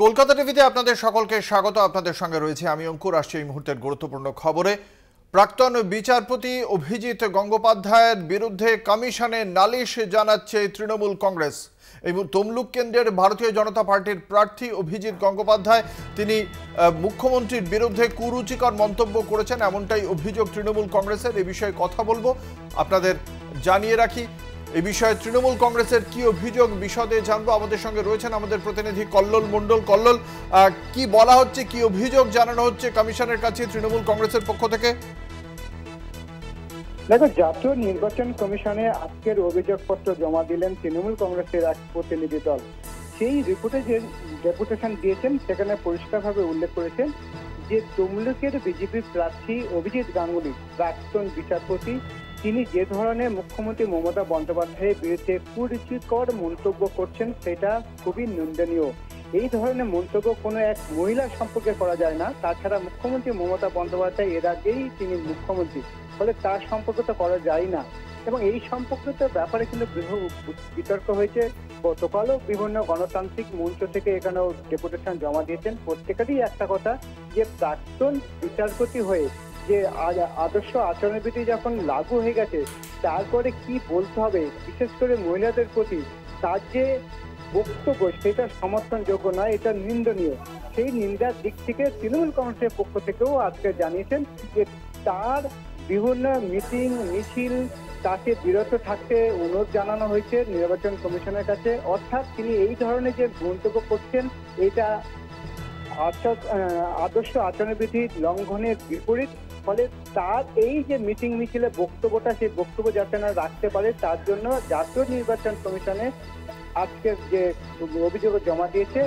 কলকাতা টিভিতে আপনাদের সকলকে স্বাগত। আপনাদের সঙ্গে রয়েছে আমি অঙ্কুর। আসছে এই মুহূর্তের গুরুত্বপূর্ণ খবরে। প্রাক্তন বিচারপতি অভিজিৎ গঙ্গোপাধ্যায়ের বিরুদ্ধে কমিশনে নালিশ জানাচ্ছে তৃণমূল কংগ্রেস। এই তমলুক কেন্দ্রের ভারতীয় জনতা পার্টির প্রার্থী অভিজিৎ গঙ্গোপাধ্যায় তিনি মুখ্যমন্ত্রীর বিরুদ্ধে কুরুচিকর মন্তব্য করেছেন, এমনটাই অভিযোগ তৃণমূল কংগ্রেসের। এই বিষয়ে কথা বলবো, আপনাদের জানিয়ে রাখি এই বিষয়ে তৃণমূল কংগ্রেসের কি অভিযোগ বিশদে জানবো। আমাদের সঙ্গে রয়েছেন আমাদের প্রতিনিধি কল্লোল মণ্ডল। কল্লোল, কি বলা হচ্ছে, কি অভিযোগ জানানো হচ্ছে কমিশনের কাছে তৃণমূল কংগ্রেসের পক্ষ থেকে? দেখো, জাতীয় নির্বাচন কমিশনে আজকের অভিযোগপত্র জমা দিলেন তৃণমূল কংগ্রেসের এক প্রতিনিধি দল। সেই রিপোর্টে যে ডেপুটেশন দিয়েছেন সেখানে পরিষ্কারভাবে উল্লেখ করেছেন যে তমলুকের বিজেপি প্রার্থী অভিজিৎ গাঙ্গুলি, প্রাক্তন বিচারপতি, তিনি যে ধরনের মুখ্যমন্ত্রী মমতা বন্দ্যোপাধ্যায়ের বিরুদ্ধে কুরুচিকর মন্তব্য করছেন সেটা খুবই নিন্দনীয়। এই ধরনের মন্তব্য কোনো এক মহিলা সম্পর্কে করা যায় না। তাছাড়া মুখ্যমন্ত্রী মমতা বন্দ্যোপাধ্যায় এর আগেই তিনি মুখ্যমন্ত্রী, ফলে তার সম্পর্ক তো করা যায় না। এবং এই সম্পর্কিত ব্যাপারে কিন্তু বিতর্ক হয়েছে। গতকালও বিভিন্ন গণতান্ত্রিক মঞ্চ থেকে এখানেও ডেপুটেশন জমা দিয়েছেন। প্রত্যেকেরই একটা কথা, যে প্রাক্তন বিচারপতি হয়ে যে আদর্শ আচরণবিধি যখন লাগু হয়ে গেছে, তারপরে কি বলতে হবে, বিশেষ করে মহিলাদের প্রতি তার যে বক্তব্য সেটা সমর্থনযোগ্য নয়, এটা নিন্দনীয়। সেই নিন্দার দিক থেকে তৃণমূল কংগ্রেসের পক্ষ থেকেও আজকে জানিয়েছেন যে তার বিভিন্ন মিটিং মিছিল তাকে বিরত থাকতে অনুরোধ জানানো হয়েছে নির্বাচন কমিশনের কাছে। অর্থাৎ তিনি এই ধরনের যে মন্তব্য করছেন এটা আদর্শ আচরণবিধি লঙ্ঘনের বিপরীত। ফলে তার এই যে মিটিং মিছিলে বক্তব্যটা, সেই বক্তব্য যাতে না রাখতে পারে তার জন্য জাতীয় নির্বাচন কমিশনে আজকের যে অভিযোগ জমা দিয়েছে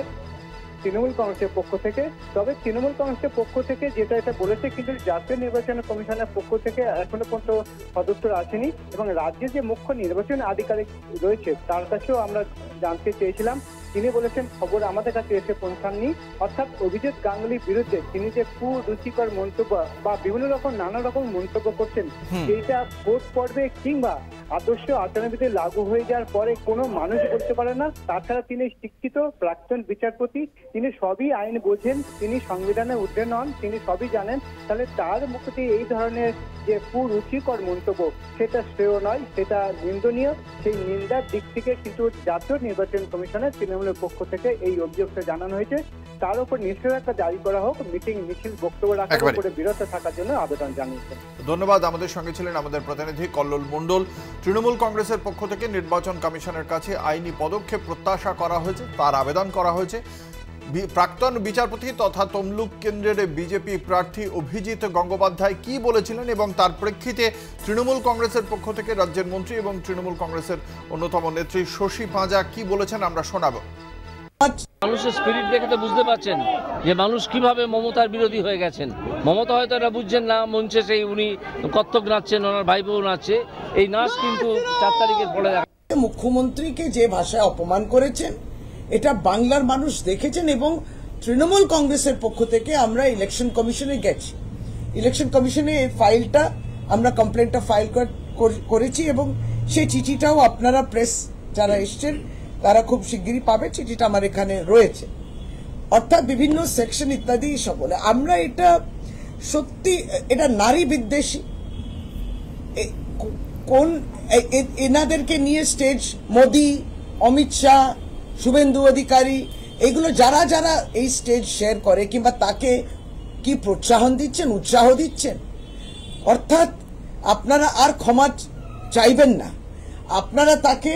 তৃণমূল কংগ্রেসের পক্ষ থেকে। তবে তৃণমূল কংগ্রেসের পক্ষ থেকে এটা বলেছে, কিন্তু জাতীয় নির্বাচন কমিশনের পক্ষ থেকে এখনো পর্যন্ত সদুত্তর আসেনি। এবং রাজ্যে যে মুখ্য নির্বাচন আধিকারিক রয়েছে তার কাছেও আমরা জানতে চেয়েছিলাম, তিনি বলেছেন খবর আমাদের কাছে এসে পৌঁছাননি। অর্থাৎ অভিজিৎ গাঙ্গুলির বিরুদ্ধে তিনি যে কুরুচিকর মন্তব্য বা বিভিন্ন রকম নানা রকম মন্তব্য করছেন, সেইটা ভোট পর্বে কিংবা আদর্শ আচরণবিধি লাগু হয়ে যাওয়ার পরে কোনো মানুষ বলতে পারে না। তাছাড়া তিনি শিক্ষিত প্রাক্তন বিচারপতি, তিনি সবই আইন বোঝেন, তিনি সংবিধানের ঊর্ধ্বে নন, তিনি সবই জানেন। তাহলে তার মুখ থেকে এই ধরনের যে কুরুচিকর মন্তব্য সেটা শ্রেয় নয়, সেটা নিন্দনীয়। সেই নিন্দার দিক থেকে কিন্তু জাতীয় নির্বাচন কমিশনের তৃণমূলের পক্ষ থেকে এই অভিযোগটা জানানো হয়েছে। তার উপর নিষেধাজ্ঞা জারি করা হোক, মিটিং মিছিল বক্তব্য রাখার উপরে বিরত থাকার জন্য আবেদন জানিয়েছেন। ধন্যবাদ। আমাদের সঙ্গে ছিলেন আমাদের প্রতিনিধি কল্লোল মণ্ডল। তৃণমূল কংগ্রেসের পক্ষ থেকে নির্বাচন কমিশনের কাছে আইনি পদক্ষেপ প্রত্যাশা করা হয়েছে, তার আবেদন করা হয়েছে। প্রাক্তন বিচারপতি তথা তমলুক কেন্দ্রের বিজেপি প্রার্থী অভিজিৎ গঙ্গোপাধ্যায় কি বলেছিলেন এবং তার প্রেক্ষিতে তৃণমূল কংগ্রেসের পক্ষ থেকে রাজ্যের মন্ত্রী এবং তৃণমূল কংগ্রেসের অন্যতম নেত্রী শশী পাঁজা কি বলেছেন আমরা শোনাবো। মানুষের স্পিরিট দেখে তো বুঝতে পারছেন যে মানুষ কিভাবে মমতার বিরোধী হয়ে গেছেন। মমতা হয়তো এটা বুঝছেন না, মঞ্চে সেই উনি কত্থক নাচছেন, ওনার ভাই বোন নাচছে। এই নাচ কিন্তু 4 তারিখের পরে মুখ্যমন্ত্রীকে যে ভাষায় অপমান করেছেন এটা বাংলার মানুষ দেখেছেন। এবং তৃণমূল কংগ্রেসের পক্ষ থেকে আমরা ইলেকশন কমিশনে গেছি। ইলেকশন কমিশনে এই ফাইলটা আমরা কমপ্লেনটা ফাইল করেছি এবং সেই চিঠিটাও আপনারা প্রেস যারা এসছেন তারা খুব শিগগিরই পাবে। চিঠিটা আমার এখানে রয়েছে। অর্থাৎ বিভিন্ন সেকশন ইত্যাদি সব বলে আমরা এটা সত্যি এটা নারী বিদ্বেষী। কোন এনাদেরকে নিয়ে স্টেজ মোদি, অমিত শাহ, শুভেন্দু অধিকারী এগুলো যারা যারা এই স্টেজ শেয়ার করে কিংবা তাকে কি প্রোৎসাহন দিচ্ছেন, উৎসাহ দিচ্ছেন। অর্থাৎ আপনারা আর ক্ষমা চাইবেন না, আপনারা তাকে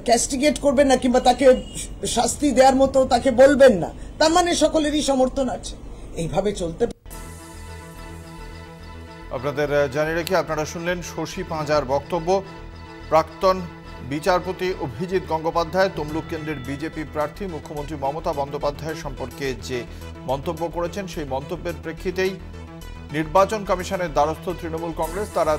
ক্যাস্টিগেট করবেন না কিংবা তাকে শাস্তি দেওয়ার মতো তাকে বলবেন না। তার মানে সকলেরই সমর্থন আছে, এইভাবে চলতে। আপনাদের জানিয়ে রেখে আপনারা শুনলেন শশী পাঁজার বক্তব্য। প্রাক্তন বিচারপতি অভিজিৎ গঙ্গোপাধ্যায় তমলুক কেন্দ্রের বিজেপি প্রার্থী মুখ্যমন্ত্রী মমতা বন্দ্যোপাধ্যায়ের সম্পর্কে যে মন্তব্য করেছেন, সেই মন্তব্যের প্রেক্ষিতেই নির্বাচন কমিশনের দ্বারস্থ তৃণমূল কংগ্রেস। তারা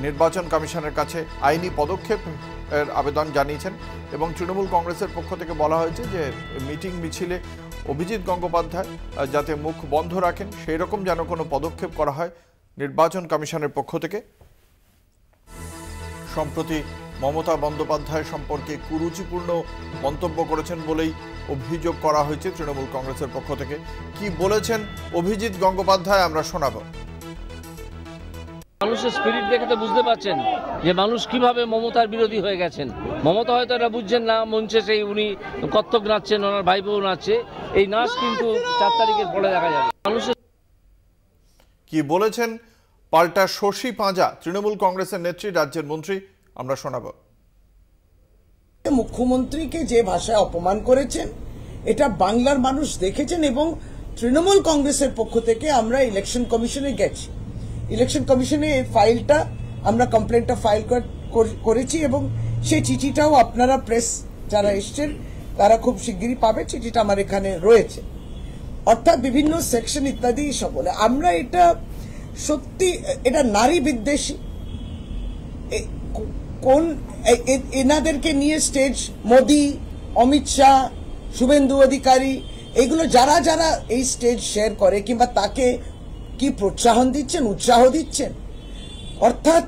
নির্বাচন কমিশনের কাছে আইনি পদক্ষেপের আবেদন জানিয়েছেন এবং তৃণমূল কংগ্রেসের পক্ষ থেকে বলা হয়েছে যে মিটিং মিছিলে অভিজিৎ গঙ্গোপাধ্যায় যাতে মুখ বন্ধ রাখেন সেই রকম যেন কোনো পদক্ষেপ করা হয় নির্বাচন কমিশনের পক্ষ থেকে। সম্প্রতি মমতা বন্দ্যোপাধ্যায় সম্পর্কে কুরুচিপূর্ণ মন্তব্য করেছেন বলেই অভিযোগ করা হয়েছে তৃণমূল কংগ্রেসের পক্ষ থেকে। কি বলেছেন অভিজিৎ গঙ্গোপাধ্যায় আমরা শোনাবো। মানুষের স্পিরিট দেখে তো বুঝতে পারছেন যে মানুষ কিভাবে মমতার বিরোধী হয়ে গেছেন। মমতা হয়তো এটা বুঝছেন না, মঞ্চে সেই উনি কত্থক নাচছেন, ওনার ভাই বউ নাচছে। এই নাচ কিন্তু 4 তারিখের পরে দেখা যাবে। মানুষের কি বলেছেন পাল্টা শশী পাঁজা, তৃণমূল কংগ্রেসের নেত্রী, রাজ্যের মন্ত্রী, আমরা শোনাবো। মুখ্যমন্ত্রীকে যে ভাষায় অপমান করেছেন এটা বাংলার মানুষ দেখেছেন এবং তৃণমূল কংগ্রেসের পক্ষ থেকে আমরা ইলেকশন কমিশনে গেছি। ইলেকশন কমিশনে এই ফাইলটা আমরা কমপ্লেনটা ফাইল করেছি এবং সেই চিঠিটাও আপনারা প্রেস যারা এসছেন তারা খুব শিগগিরই পাবে। চিঠিটা আমার এখানে রয়েছে। অর্থাৎ বিভিন্ন সেকশন ইত্যাদি সব বলে আমরা এটা সত্যি এটা নারী বিদ্বেষী। কোন এনাদেরকে নিয়ে স্টেজ মোদি, অমিত শাহ, শুভেন্দু অধিকারী এগুলো যারা যারা এই স্টেজ শেয়ার করে কিংবা তাকে কি প্রোৎসাহন দিচ্ছেন, উৎসাহ দিচ্ছেন, অর্থাৎ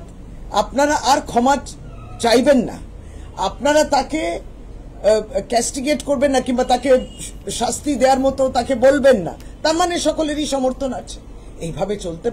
আপনারা আর ক্ষমা চাইবেন না, আপনারা তাকে ক্যাস্টিগেট করবেন না কিংবা তাকে শাস্তি দেওয়ার মতো তাকে বলবেন না, তার মানে সকলেরই সমর্থন আছে। এইভাবে চলতে